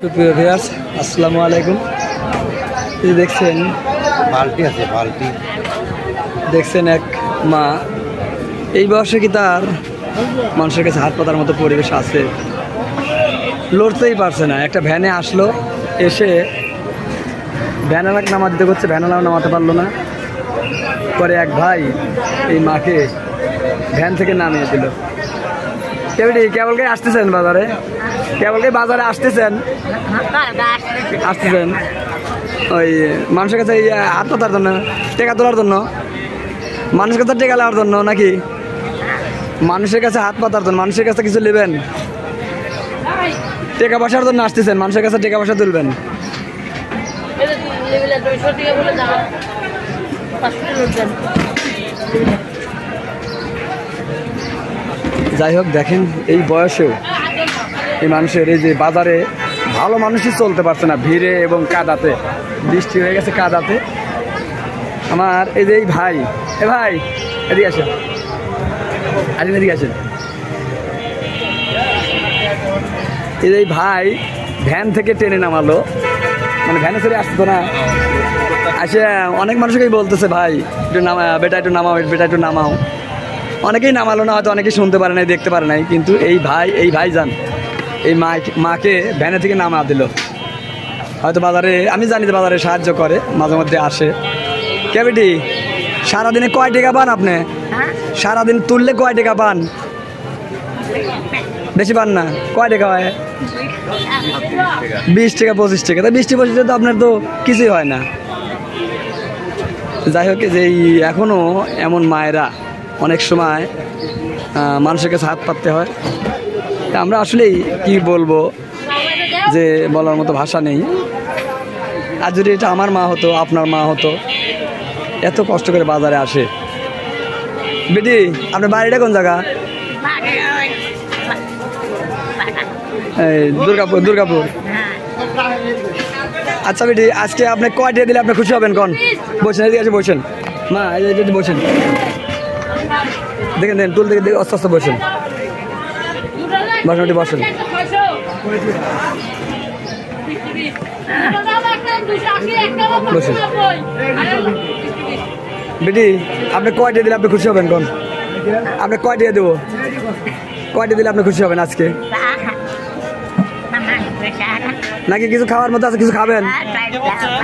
প্রিয় ভিউয়ার্স, আসসালামু আলাইকুম। এই দেখছেন বালতি আছে, বালতি দেখছেন এক মা, এই বয়সে কি তার মানুষের কাছে হাত পাতার মতো পরিবেশ আছে? লড়তেই পারছে না। একটা ভ্যানে আসলো, এসে ভ্যানালাক নামা দিতে করছে, ভ্যানালাও নামাতে পারলো না। পরে এক ভাই এই মাকে ভ্যান থেকে নামিয়ে দিল। কেবলকে আসতেছেন বাজারে? কেবলকে বাজারে আসতেছেন? ওই মানুষের কাছে হাত পাতার জন্য, টেকা তোলার জন্য, মানুষের কাছে টেকা নেওয়ার জন্য নাকি? মানুষের কাছে হাত পাতার জন্য, মানুষের কাছে কিছু নেবেন, টেকা পয়সার জন্য আসতেছেন? মানুষের কাছে টেকা পয়সা তুলবেন? যাই হোক, দেখেন এই বয়সেও এই মানুষের এই যে বাজারে ভালো মানুষই চলতে পারছে না, ভিড়ে এবং কাদাতে। বৃষ্টি হয়ে গেছে কাদাতে। আমার এই যে এই ভাই, ভাই এদিকে আসেন, এদিকে আসেন। এই যে এই ভাই ভ্যান থেকে টেনে নামালো, মানে ভ্যানে ছেড়ে আসতো না, আসে অনেক মানুষকেই বলতেছে ভাই একটু নামা, বেটা একটু নামাও, বেটা একটু নামাও। অনেকেই নামালো না, হয়তো অনেকেই শুনতে পারে নাই, দেখতে পারে নাই, কিন্তু এই ভাই যান এই মাকে ভ্যানে থেকে নামা দিল। হয়তো বাজারে, আমি জানি যে বাজারে সাহায্য করে, মাঝে মধ্যে আসে। কে বেটি, সারাদিনে কয় টাকা পান আপনি? সারাদিন তুললে কয় টাকা পান? বেশি পান না? কয় টাকা হয়? 20 টাকা 25 টাকা। তা 20-25 টাকা তো আপনার তো কিছুই হয় না। যাই হোক, যে এখনও এমন মায়েরা অনেক সময় মানুষের কাছে হাত পাততে হয়। আমরা আসলেই কি বলবো, যে বলার মতো ভাষা নেই। আর যদি এটা আমার মা হতো, আপনার মা হতো, এত কষ্ট করে বাজারে আসে। বেটি, আপনার বাড়িটা কোন জায়গা? এই দুর্গাপুর। আচ্ছা বেটি, আজকে আপনি কয় টাকা দিলে আপনি খুশি হবেন? কোন বসেন, এদিকে আছে বসেন। মা এই বসেন, দেখেন টুল থেকে আস্তে আস্তে বসেন, বসেন বসেন। বসেন বেটি, আপনি কয়টা দিলে আপনি খুশি হবেন? কোন আপনি কয়টা দেবো? কয়টা দিলে আপনি খুশি হবেন আজকে? নাকি কিছু খাওয়ার মতো আছে? কিছু খাবেন?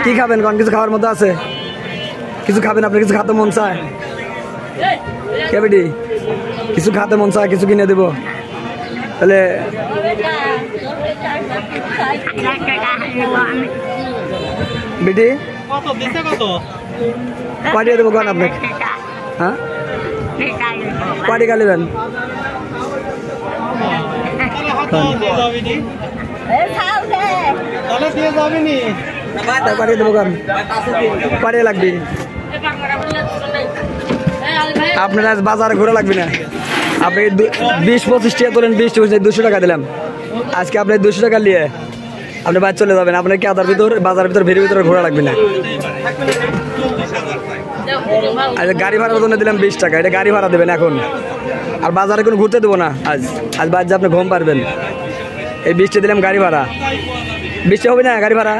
কি খাবেন? কোন কিছু খাওয়ার মতো আছে? কিছু খাবেন? আপনি কিছু খাতে মন চায়? কে বেটি, কিছু খাতে মন চায়, কিছু কিনে দেবো? তাহলে বেটি কয়টা দেবো? কোন আপনি? হ্যাঁ, কয়টা নেবেন? দেবো কোন? কয়টা লাগবে? আপনার আজ বাজারে ঘোরা লাগবে না। আপনি 20-25 টাকা তোলেন, 200 টাকা দিলাম আজকে। আপনি 200 টাকা নিয়ে আপনি বাইরে চলে যাবেন। আপনার কি বাজারের ভিতর ভিড়ের ভিতরে ঘোরা লাগবে না। আচ্ছা, গাড়ি ভাড়ার জন্য দিলাম 20 টাকা, এটা গাড়ি ভাড়া দেবেন এখন। আর বাজারে কোনো ঘুরতে দেবো না আজ বাদ যে আপনি ঘুম পারবেন। এই 20টা দিলাম গাড়ি ভাড়া। 20টা হবে না গাড়ি ভাড়া?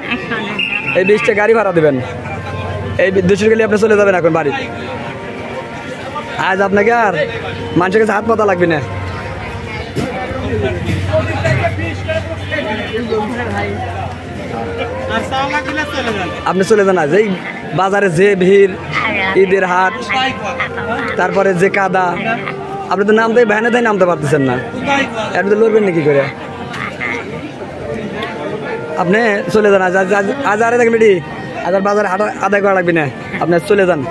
এই 20টা গাড়ি ভাড়া দেবেন। এই 200 টাকা নিয়ে আপনি চলে যাবেন এখন বাড়ি। আজ আপনাকে আর মানুষের কাছে হাত পাতা লাগবে না। আপনি চলে যান। আজ এই বাজারে যে ভিড়, ঈদের হাট, তারপরে যে কাদা, আপনি তো নামতে ভ্যানে তাই নামতে পারতেছেন না। আপনি তো লড়বেন নাকি করে? আপনি চলে যান আজ আরে দেখবেন বেটি, আজ আর বাজারে হাট আদায় করা লাগবে না। আপনি চলে যান,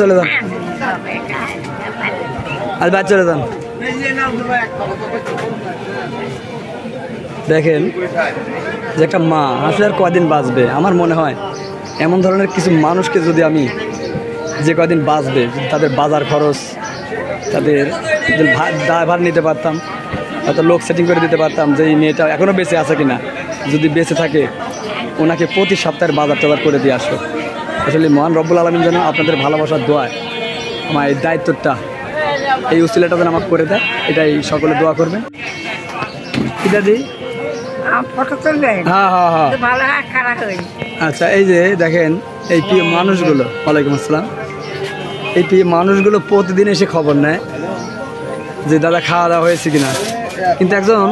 চলে যান আজ বাইরে চলে যান। দেখেন যে একটা মা আসলে আর কয়দিন বাঁচবে? আমার মনে হয় এমন ধরনের কিছু মানুষকে যদি আমি, যে কয়দিন বাঁচবে, তাদের বাজার খরচ, তাদের দায়ভার নিতে পারতাম, হয়তো লোক সেটিং করে দিতে পারতাম যে এই মেয়েটা এখনও বেঁচে আছে কিনা। যদি বেঁচে থাকে, ওনাকে প্রতি সপ্তাহের বাজার টাজার করে দিয়ে আসো। আসলে মহান রব্বুল আলামিন যেন আপনাদের ভালোবাসার দোয়ায় আমার এই দায়িত্বটা, এই উসিলাটা যেন আমাকে করে দেয়, এটাই সকলে দোয়া করবেন। এটা দিই। ফটো তুলবেন? হ্যাঁ হ্যাঁ হ্যাঁ। ভালো হয় খারাপ হয়। আচ্ছা, এই যে দেখেন এই প্রিয় মানুষগুলো, ওয়ালাইকুম আসসালাম, এই প্রিয় মানুষগুলো প্রতিদিন এসে খবর নেয় যে দাদা খাওয়া দাওয়া হয়েছে কিনা। কিন্তু একজন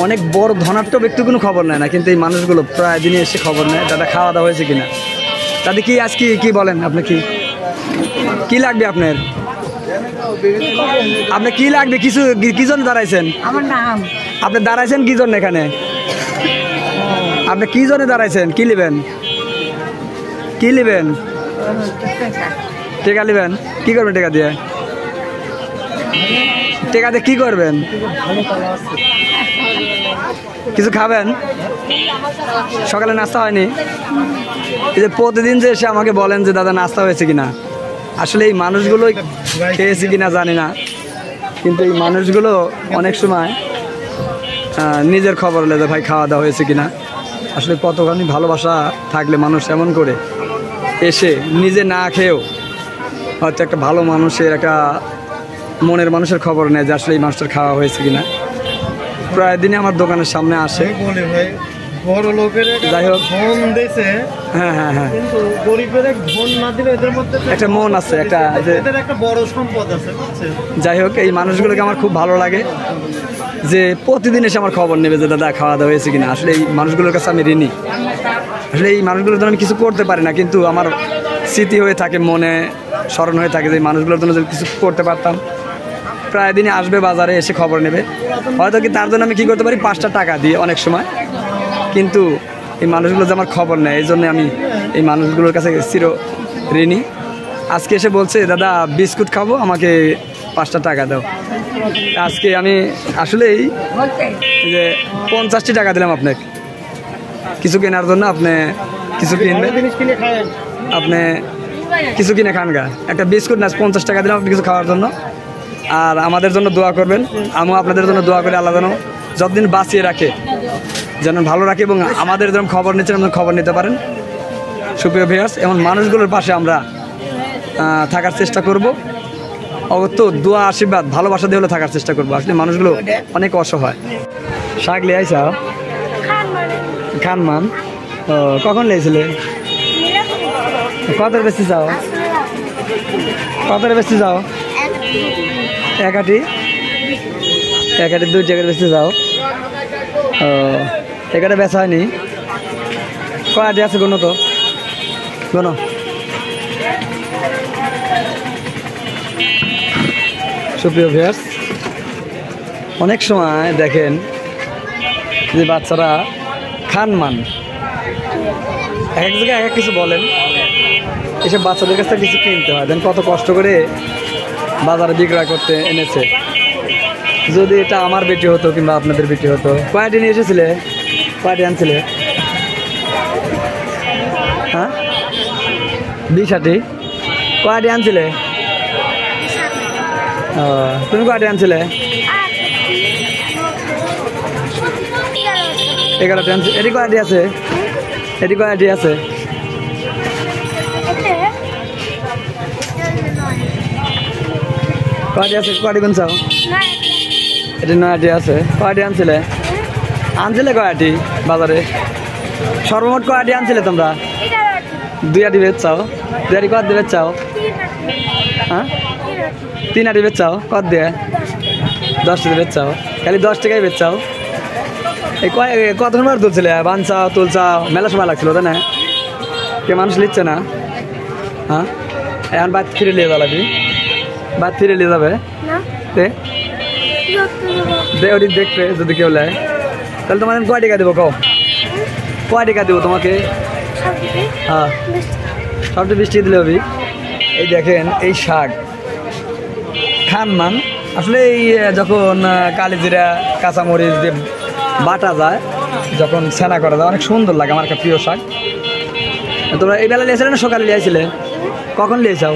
অনেক বড় ধনাঢ্য ব্যক্তি কোনো খবর নেয় না, কিন্তু এই মানুষগুলো প্রায় দিনে এসে খবর নেয় দাদা খাওয়া দাওয়া হয়েছে কিনা। দাদি কি আজকে কি বলেন, আপনি কি লাগবে আপনার? আপনার কি লাগবে? কিছু কি জন্য দাঁড়াইছেন? আমার নাম। আপনি দাঁড়াইছেন কি জন্য এখানে? আপনি কি জন্য দাঁড়াইছেন? কি নেবেন? কি নেবেন? টেকা নেবেন? কি করবেন টেকা দিয়ে? টেকা দিয়ে কি করবেন? কিছু খাবেন? সকালে নাস্তা হয়নি? এই যে প্রতিদিন যে এসে আমাকে বলেন যে দাদা নাস্তা হয়েছে কিনা, আসলে এই মানুষগুলো খেয়েছি কিনা জানি না, কিন্তু এই মানুষগুলো অনেক সময় নিজের খবর হলে যে ভাই খাওয়া দাওয়া হয়েছে কিনা। আসলে কতখানি ভালোবাসা থাকলে মানুষ এমন করে এসে নিজে না খেয়েও হয়তো একটা ভালো মানুষের, একটা মনের মানুষের খবর নেয় যে আসলে এই মানুষটার খাওয়া হয়েছে কিনা। প্রায় দিনে আমার দোকানের সামনে আসে। বড় লোকের যাই হোক, ধন দিয়েছে, হ্যাঁ হ্যাঁ হ্যাঁ, কিন্তু গরিবের ধন না দিলে এদের মধ্যে একটা মন আছে, এদের একটা বড় সম্পদ আছে, বুঝছেন? যাই হোক, এই মানুষগুলোকে আমার খুব ভালো লাগে যে প্রতিদিন এসে আমার খবর নেবে যে দাদা খাওয়া দাওয়া হয়েছে কিনা। আসলে এই মানুষগুলোর কাছে আমি ঋণী। আসলে এই মানুষগুলোর জন্য আমি কিছু করতে পারি না, কিন্তু আমার স্মৃতি হয়ে থাকে, মনে স্মরণ হয়ে থাকে যে এই মানুষগুলোর জন্য যদি কিছু করতে পারতাম। প্রায় দিনে আসবে বাজারে, এসে খবর নেবে, হয়তো কি তার জন্য আমি কী করতে পারি 5টা টাকা দিয়ে অনেক সময়, কিন্তু এই মানুষগুলো যে আমার খবর নেয় এই জন্য আমি এই মানুষগুলোর কাছে চির ঋণী। আজকে এসে বলছে দাদা বিস্কুট খাবো, আমাকে 5টা টাকা দাও। আজকে আমি আসলেই যে 50টি টাকা দিলাম আপনাকে কিছু কেনার জন্য। আপনি কিছু কিনবেন, আপনি কিছু কিনে খান গা। একটা বিস্কুট না 50 টাকা দিলাম আপনি কিছু খাওয়ার জন্য। আর আমাদের জন্য দোয়া করবেন, আমিও আপনাদের জন্য দোয়া করি আল্লাহ যেন যতদিন বাঁচিয়ে রাখে, যেন ভালো রাখে, এবং আমাদের যেন খবর নিচ্ছেন আপনি খবর নিতে পারেন। সুপ্রিয় ভিউয়ার্স, এমন মানুষগুলোর পাশে আমরা থাকার চেষ্টা করব। অগত্য দোয়া, আশীর্বাদ, ভালোবাসা দিয়ে হলে থাকার চেষ্টা করবো। আসলে মানুষগুলো অনেক অসহায়। শাক লিয়ে আইসা খানমান, ও কখন লিয়েছিলে? কত বেশি যাও? কত বেশি যাও? এক আটি 2 টাকার বেশি যাও। ও এখানে বেচা হয়নি? কয় আটি আছে কোনো? তো কোনো সুপ্রিয় ভিউয়ার্স, অনেক সময় দেখেন যে বাচ্চারা খানমান এক জায়গায় এক কিছু বলেন, এসব বাচ্চাদের কাছ থেকে কিছু কিনতে হয়, দেন কত কষ্ট করে বাজারে বিক্রয় করতে এনেছে। যদি এটা আমার বেটি হতো কিংবা আপনাদের বেটি হতো, কয়টি নিয়ে এসেছিলে? কয়টি আনছিলে? হ্যাঁ 20 কয়টি আনছিলে? তুমি কয়টি আনছিলে? 11টি আনছি। এটি কয়টি আছে? এটি কয়টি আছে? কয়টি আছে? কয়টি গুণ চাও? এটি 9টি আছে। কয়টি আনছিলে? আনছিলে কয়টি বাজারে? সর্বমোট কয়টি আনছিলে তোমরা? 2 আটি বেচ চাও? 2 আটি কত দিয়ে বেচ চাও? হ্যাঁ 3 আটি বেচ চাও? কত দিয়ে? 10 টাকা বেচ চাও? খালি 10 টাকায় বেচ চাও? এই কতক্ষণ বার তুলছিলে? বানচাও, তুলচাও, মেলা সময় লাগছিল তাই না? কে মানুষ নিচ্ছে না? হ্যাঁ এখন বাদ ফিরে নিয়ে যাবি? বাদ ফিরে নিয়ে যাবে? ওটি দেখবে যদি কেউ নেয়, তাহলে তোমার কয় টাকা দেবো? কও কয় টাকা দেবো তোমাকে? হ্যাঁ সবটা 20 টাকা দিলে হবি। এই দেখেন এই শাক খানমান, আসলে এই যখন কালিজিরা কাঁচামরিচ দিয়ে বাটা যায়, যখন সেনা করা যায়, অনেক সুন্দর লাগে। আমার একটা প্রিয় শাক। তোমরা এই বেলা লিয়েছিলে না সকালে লিয়েছিলে? কখন লিয়েছাও?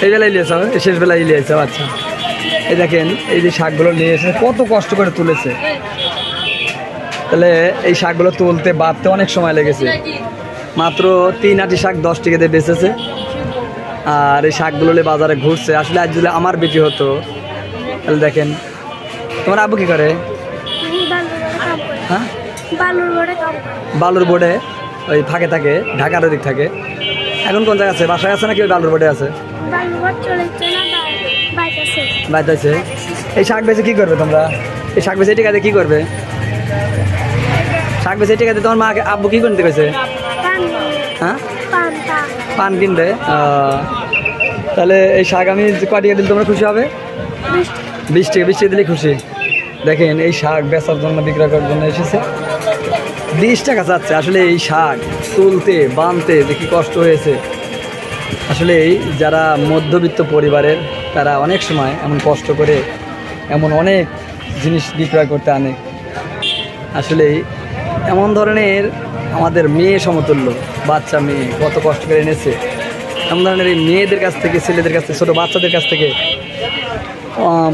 এই বেলায় লিয়েছাও? এই শেষ বেলায় লিয়েছাও? আচ্ছা, এই দেখেন এই যে শাকগুলো নিয়ে এসে কত কষ্ট করে তুলেছে। তাহলে এই শাকগুলো তুলতে বাঁধতে অনেক সময় লেগেছে। মাত্র 3 আটি শাক 10 টাকা দিয়ে বেচেছে। আর এই শাকগুলো বাজারে ঘুরছে। আসলে আজ যদি আমার বেটি হতো, তাহলে দেখেন তোমার আব্বু কি করে? হ্যাঁ, বালুর বোর্ডে ওই ফাঁকে থাকে, ঢাকার ওদিক থাকে। এখন কোন জায়গায় আছে? বাসায় আছে নাকি ওই বালুর বোর্ডে আছে? বাড়িতে আছে। এই শাক বেচে কি করবে তোমরা? এই শাক বেচে টিকাতে কি করবে? শাক বেচে টিকাতে তোমার মা আব্বু কি কিনতে গেছে? হ্যাঁ, পান কিনতে। তাহলে এই শাক আমি কয় টাকা দিলে তোমরা খুশি হবে? 20 টাকা। 20 টাকা দিলে খুশি। দেখেন এই শাক বেচার জন্য, বিক্রয় করার জন্য এসেছে, 20 টাকা চাচ্ছে। আসলে এই শাক তুলতে বানতে দেখি কষ্ট হয়েছে। আসলে যারা মধ্যবিত্ত পরিবারের তারা অনেক সময় এমন কষ্ট করে এমন অনেক জিনিস বিক্রয় করতে আনে। আসলে এমন ধরনের আমাদের মেয়ে সমতুল্য বাচ্চা মেয়ে কত কষ্ট করে এনেছে। এমন ধরনের এই মেয়েদের কাছ থেকে, ছেলেদের কাছ থেকে, ছোটো বাচ্চাদের কাছ থেকে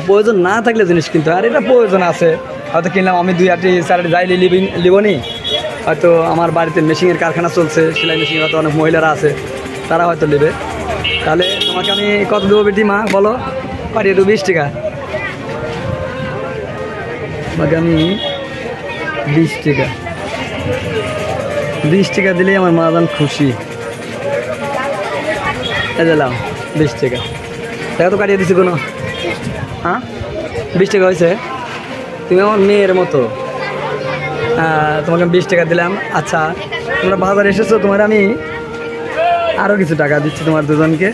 প্রয়োজন না থাকলে জিনিস কিনতে হয়। আর এটা প্রয়োজন আছে, হয়তো কিনলাম আমি 2-8 4 যাই লিবনি। হয়তো আমার বাড়িতে মেশিনের কারখানা চলছে, সেলাই মেশিন, হয়তো অনেক মহিলারা আছে, তারা হয়তো নেবে। তাহলে তোমাকে আমি কত দেবো বেটি মা বলো? পাঠিয়ে দেবো 20 টাকা। তোমাকে আমি 20 টাকা, 20 টাকা দিলেই আমার মা যান খুশি। দিলাম 20 টাকা। টাকা তো কাটিয়ে দিচ্ছি কোনো? হ্যাঁ, 20 টাকা হয়েছে। তুমি আমার মেয়ের মতো, তোমাকে 20 টাকা দিলাম। আচ্ছা, তোমরা বাজারে এসেছো, তোমার আমি আরও কিছু টাকা দিচ্ছি তোমার দুজনকে,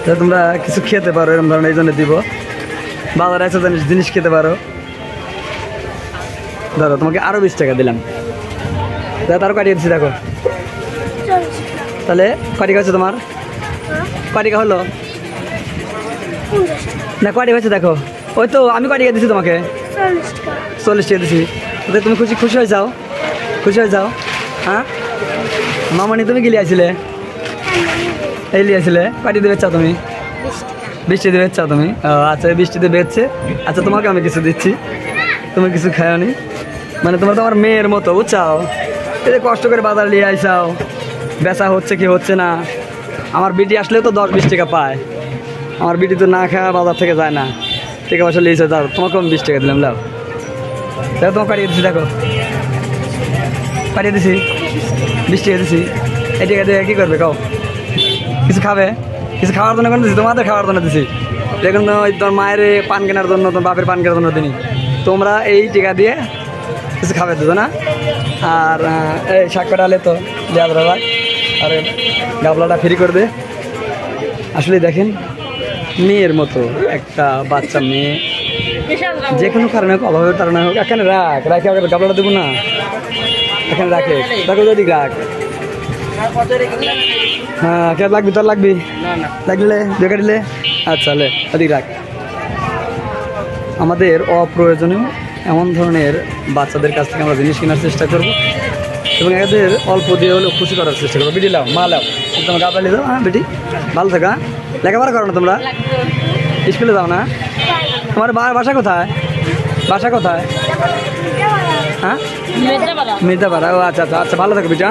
যাতে তোমরা কিছু খেতে পারো। এরকম ধরনের এই জন্য দিব, বাজারে এসে জিনিস খেতে পারো। ধরো তোমাকে আরও 20 টাকা দিলাম, তারও কাটিয়ে দিচ্ছি। দেখো তাহলে কয় হচ্ছে তোমার? কয় টাকা হলো না, কয় হয়েছে দেখো। ওই তো আমি কয় টাকা দিচ্ছি তোমাকে? 40 টাকা দিচ্ছি। তুমি খুশি হয়ে যাও, খুশি হয়ে যাও। হ্যাঁ মামনি, তুমি কি লিয়েছিলে? এই লিয়েছিলে। কয়টি দিয়ে বেচছাও তুমি? 20 টাকা দিয়ে বেচছাও তুমি? আচ্ছা, 20 টাকা দিয়ে বেচছে। আচ্ছা, তোমাকে আমি কিছু দিচ্ছি, তুমি কিছু খাও নি। মানে তোমরা তো আমার মেয়ের মতো, বুঝছাও? এই যে কষ্ট করে বাজার নিয়ে আইসাও, বেচা হচ্ছে কি হচ্ছে না। আমার বিটি আসলেও তো 10-20 টাকা পায়। আমার বিটি তো না খাওয়া বাজার থেকে যায় না, টাকা পয়সা লিয়েছে। যাও, তোমাকে আমি 20 টাকা দিলাম। লাও, দেখো তোমাকে কাটিয়ে দিচ্ছি। দেখো কাটিয়ে দিছি, 20 টাকা দিছি। এই টাকা দিয়ে কী করবে কাও? কিছু খাবে? কিছু খাওয়ার জন্য দিছি? তোমাদের খাওয়ার জন্য দিছি। দেখুন, তোমার মায়ের পান কেনার জন্য, তোমার বাপের পান কেনার জন্য দিনি। তোমরা এই টাকা দিয়ে কিছু খাবে দিতো না। আর এই শাক কাটালে তো দেওয়া দাদা, আর গাবলাটা ফ্রি করে দে। আসলে দেখেন, মেয়ের মতো একটা বাচ্চা মেয়ে, যে কোনো কারণে হোক, অভাবের কারণে হোক, এখানে রাখে গাবলাটা দেবো না, এখানে রাখে। দেখো যদি রাখ। হ্যাঁ, কে লাগবি? তোর লাগবি? লাগলে দেখা দিলে। আচ্ছা, লে ওদিক রাখ। আমাদের অপ্রয়োজনীয় এমন ধরনের বাচ্চাদের কাছ থেকে আমরা জিনিস কেনার চেষ্টা করব এবং এদের অল্প দিয়ে হলেও খুশি করার চেষ্টা করবো। বিটি লাও, মা লাও, তোমার গাবলা নিয়ে যাও। হ্যাঁ বেটি, ভালো থাকা। লেখাপড়া করো না তোমরা? স্কুলে যাও না? তোমার বাসা কোথায়? বাসা কোথায়? হ্যাঁ, মির্জাপাড়া। ও আচ্ছা আচ্ছা আচ্ছা, ভালো থাকো বেটা।